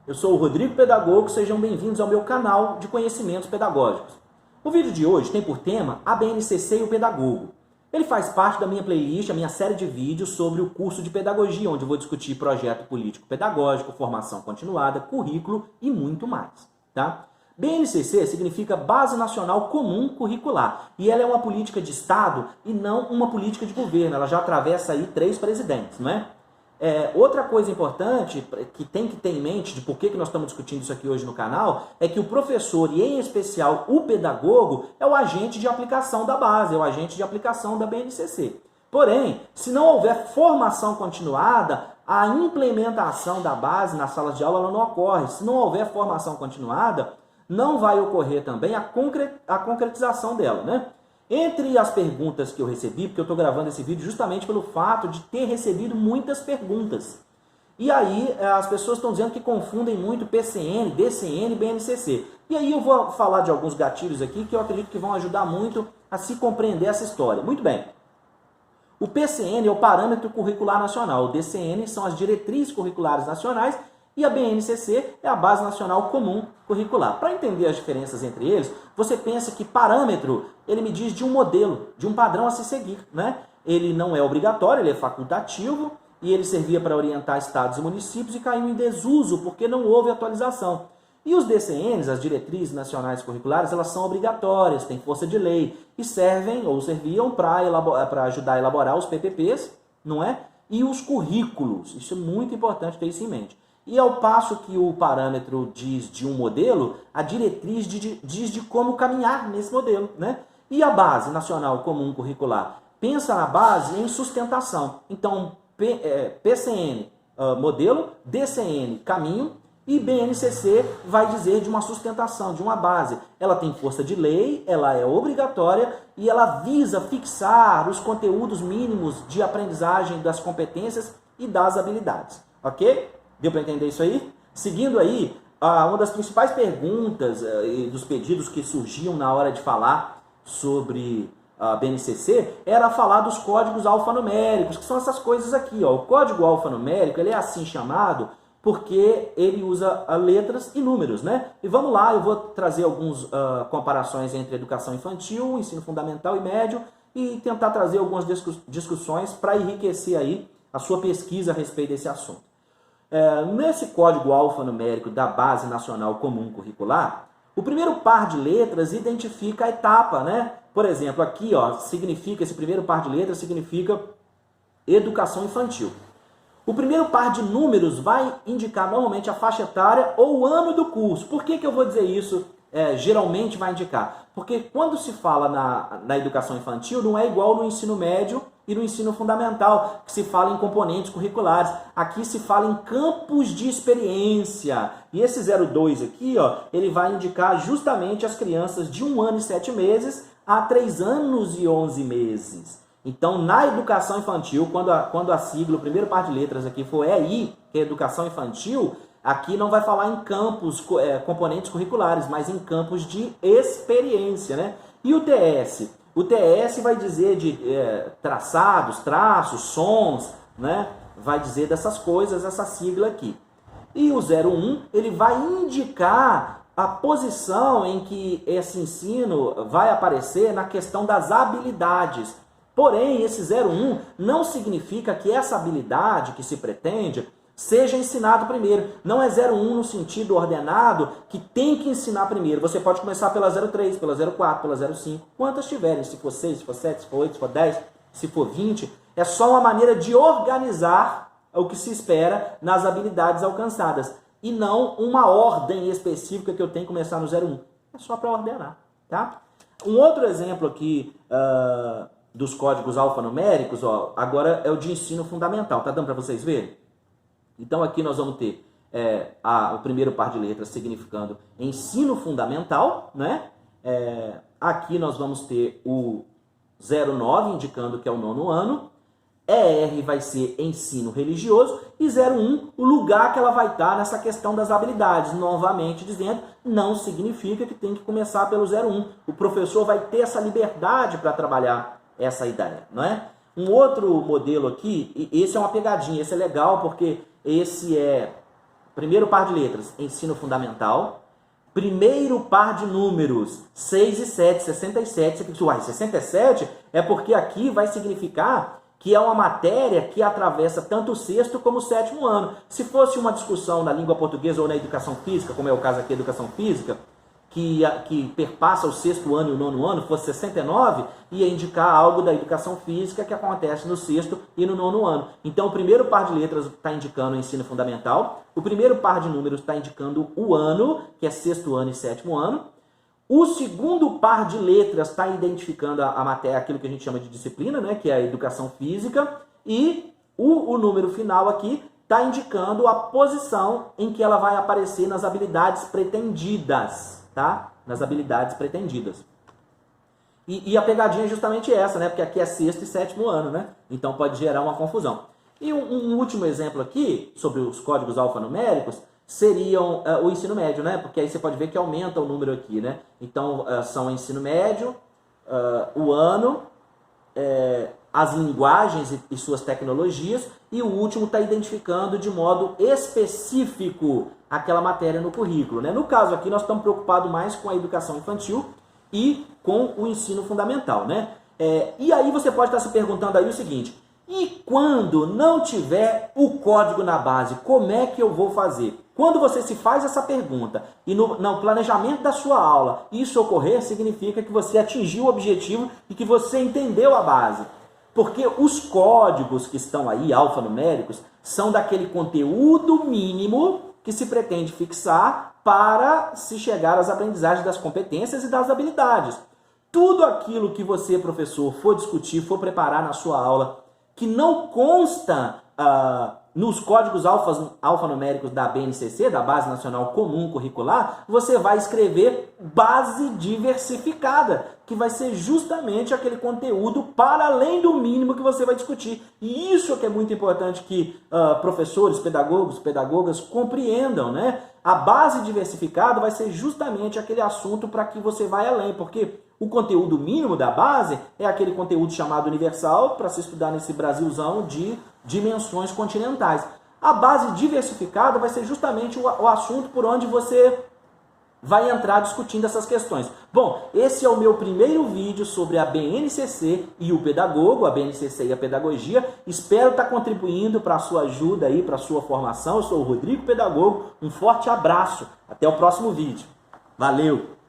Eu sou o Rodrigo Pedagogo, sejam bem-vindos ao meu canal de conhecimentos pedagógicos. O vídeo de hoje tem por tema a BNCC e o pedagogo. Ele faz parte da minha playlist, a minha série de vídeos sobre o curso de pedagogia, onde eu vou discutir projeto político-pedagógico, formação continuada, currículo e muito mais. Tá? BNCC significa Base Nacional Comum Curricular, e ela é uma política de Estado e não uma política de governo. Ela já atravessa aí 3 presidentes, não é? Outra coisa importante que tem que ter em mente de por que nós estamos discutindo isso aqui hoje no canal é que o professor, e em especial o pedagogo, é o agente de aplicação da base, é o agente de aplicação da BNCC. Porém, se não houver formação continuada, a implementação da base na sala de aula ela não ocorre. Se não houver formação continuada, não vai ocorrer também a concretização dela, né? Entre as perguntas que eu recebi, porque eu estou gravando esse vídeo justamente pelo fato de ter recebido muitas perguntas. E aí as pessoas estão dizendo que confundem muito PCN, DCN e BNCC. E aí eu vou falar de alguns gatilhos aqui que eu acredito que vão ajudar muito a se compreender essa história. Muito bem. O PCN é o Parâmetro Curricular Nacional, o DCN são as Diretrizes Curriculares Nacionais e a BNCC é a Base Nacional Comum Curricular. Para entender as diferenças entre eles, você pensa que parâmetro, ele me diz de um modelo, de um padrão a se seguir, né? Ele não é obrigatório, ele é facultativo e ele servia para orientar estados e municípios e caiu em desuso porque não houve atualização. E os DCNs, as Diretrizes Nacionais Curriculares, elas são obrigatórias, têm força de lei e servem ou serviam para ajudar a elaborar os PPPs, não é? E os currículos, isso é muito importante ter isso em mente. E ao passo que o parâmetro diz de um modelo, a diretriz diz de como caminhar nesse modelo, né? E a Base Nacional Comum Curricular pensa na base em sustentação. Então, PCN, modelo, DCN, caminho, e BNCC vai dizer de uma sustentação, de uma base. Ela tem força de lei, ela é obrigatória e ela visa fixar os conteúdos mínimos de aprendizagem das competências e das habilidades. Ok? Deu para entender isso aí? Seguindo aí, uma das principais perguntas e dos pedidos que surgiam na hora de falar sobre a BNCC era falar dos códigos alfanuméricos, que são essas coisas aqui. Ó. O código alfanumérico ele é assim chamado porque ele usa letras e números, né? E vamos lá, eu vou trazer algumas comparações entre educação infantil, ensino fundamental e médio e tentar trazer algumas discussões para enriquecer aí a sua pesquisa a respeito desse assunto. Nesse código alfanumérico da Base Nacional Comum Curricular, o primeiro par de letras identifica a etapa, né? Por exemplo, aqui, ó, esse primeiro par de letras significa educação infantil. O primeiro par de números vai indicar normalmente a faixa etária ou o ano do curso. Por que eu vou dizer isso? Geralmente vai indicar. Porque quando se fala na educação infantil, não é igual no ensino médio e no ensino fundamental, que se fala em componentes curriculares. Aqui se fala em campos de experiência. E esse 02 aqui, ó, ele vai indicar justamente as crianças de 1 ano e 7 meses a 3 anos e 11 meses. Então, na educação infantil, quando a sigla, o primeiro par de letras aqui for EI, que é educação infantil, aqui não vai falar em campos, componentes curriculares, mas em campos de experiência, né? E o TS? O TS vai dizer de traçados, traços, sons, né? Vai dizer dessas coisas, essa sigla aqui. E o 01, ele vai indicar a posição em que esse ensino vai aparecer na questão das habilidades. Porém, esse 01 não significa que essa habilidade que se pretende seja ensinado primeiro. Não é 01 no sentido ordenado que tem que ensinar primeiro. Você pode começar pela 03, pela 04, pela 05, quantas tiverem. Se for 6, se for 7, se for 8, se for 10, se for 20. É só uma maneira de organizar o que se espera nas habilidades alcançadas. E não uma ordem específica que eu tenho que começar no 01. É só para ordenar. Tá? Um outro exemplo aqui dos códigos alfanuméricos, ó, agora é o de ensino fundamental. Tá dando para vocês verem? Então aqui nós vamos ter o primeiro par de letras significando ensino fundamental, né? Aqui nós vamos ter o 09 indicando que é o 9º ano, ER vai ser ensino religioso e 01 o lugar que ela vai estar nessa questão das habilidades. Novamente dizendo, não significa que tem que começar pelo 01. O professor vai ter essa liberdade para trabalhar essa ideia, não é? Um outro modelo aqui, esse é uma pegadinha, esse é legal porque esse primeiro par de letras, ensino fundamental. Primeiro par de números, 6 e 7, 67. Uai, 67 é porque aqui vai significar que é uma matéria que atravessa tanto o sexto como o sétimo ano. Se fosse uma discussão na língua portuguesa ou na educação física, como é o caso aqui da educação física, que perpassa o sexto ano e o nono ano, fosse 69, ia indicar algo da educação física que acontece no sexto e no nono ano. Então, o primeiro par de letras está indicando o ensino fundamental, o primeiro par de números está indicando o ano, que é sexto ano e sétimo ano, o segundo par de letras está identificando a matéria, aquilo que a gente chama de disciplina, né, que é a educação física, e o número final aqui está indicando a posição em que ela vai aparecer nas habilidades pretendidas. Tá? Nas habilidades pretendidas. E a pegadinha é justamente essa, né? Porque aqui é sexto e sétimo ano, né? Então pode gerar uma confusão. E um último exemplo aqui, sobre os códigos alfanuméricos, seriam o ensino médio, né? Porque aí você pode ver que aumenta o número aqui, né? Então são o ensino médio, o ano, as linguagens e suas tecnologias, e o último está identificando de modo específico aquela matéria no currículo, né? No caso aqui, nós estamos preocupados mais com a educação infantil e com o ensino fundamental, né? E aí você pode estar se perguntando aí o seguinte: e quando não tiver o código na base, como é que eu vou fazer? Quando você se faz essa pergunta e no planejamento da sua aula isso ocorrer, significa que você atingiu o objetivo e que você entendeu a base. Porque os códigos que estão aí, alfanuméricos, são daquele conteúdo mínimo que se pretende fixar para se chegar às aprendizagens das competências e das habilidades. Tudo aquilo que você, professor, for discutir, for preparar na sua aula, que não consta nos códigos alfanuméricos da BNCC, da Base Nacional Comum Curricular, você vai escrever base diversificada, que vai ser justamente aquele conteúdo para além do mínimo que você vai discutir. E isso que é muito importante que professores, pedagogos, pedagogas compreendam, né? A base diversificada vai ser justamente aquele assunto para que você vá além, porque o conteúdo mínimo da base é aquele conteúdo chamado universal para se estudar nesse Brasilzão de dimensões continentais. A base diversificada vai ser justamente o assunto por onde você vai entrar discutindo essas questões. Bom, esse é o meu primeiro vídeo sobre a BNCC e o pedagogo, a BNCC e a pedagogia. Espero estar contribuindo para a sua ajuda aí, para a sua formação. Eu sou o Rodrigo Pedagogo. Um forte abraço. Até o próximo vídeo. Valeu!